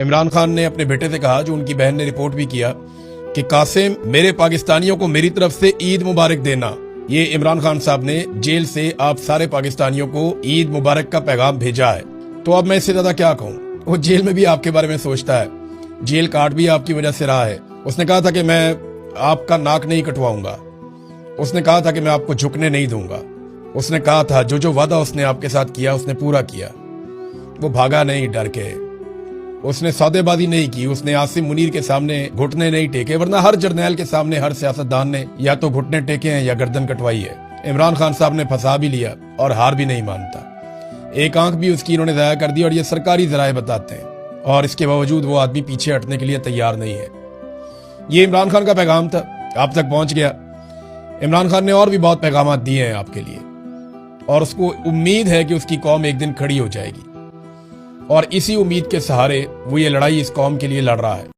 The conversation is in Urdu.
عمران خان نے اپنے بیٹے سے کہا, جو ان کی بہن نے رپورٹ بھی کیا, کہ قاسم میرے پاکستانیوں کو میری طرف سے عید مبارک دینا. یہ عمران خان صاحب نے جیل سے آپ سارے پاکستانیوں کو عید مبارک کا پیغام بھیجا ہے. تو اب میں اس سے زیادہ کیا کہوں. وہ جیل میں بھی آپ کے بارے میں سوچتا ہے, جیل کاٹ بھی آپ کی وجہ سے رہا ہے. اس نے کہا تھا کہ میں آپ کا ناک نہیں کٹواؤں گا. اس نے کہا تھا کہ میں آپ کو جھکنے نہیں دوں گا. اس نے کہا تھا جو وعدہ اس نے آپ کے ساتھ کیا اس نے پورا کیا. وہ بھاگا نہیں ڈر کے. اس نے سودے بازی نہیں کی. اس نے عاصم منیر کے سامنے گھٹنے نہیں ٹیکے, ورنہ ہر جرنیل کے سامنے ہر سیاستدان نے یا تو گھٹنے ٹیکے ہیں یا گردن کٹوائی ہے. عمران خان صاحب نے پھنسا بھی لیا اور ہار بھی نہیں مانتا. ایک آنکھ بھی اس کی انہوں نے ضائع کر دی, اور یہ سرکاری ذرائع بتاتے ہیں, اور اس کے باوجود وہ آدمی پیچھے ہٹنے کے لیے تیار نہیں ہے. یہ عمران خان کا پیغام تھا, آپ تک پہنچ گیا. عمران خان نے اور بھی بہت پیغامات دیے ہیں آپ کے لیے, اور اس کو امید ہے کہ اس کی قوم ایک دن کھڑی ہو جائے گی, اور اسی امید کے سہارے وہ یہ لڑائی اس قوم کے لیے لڑ رہا ہے.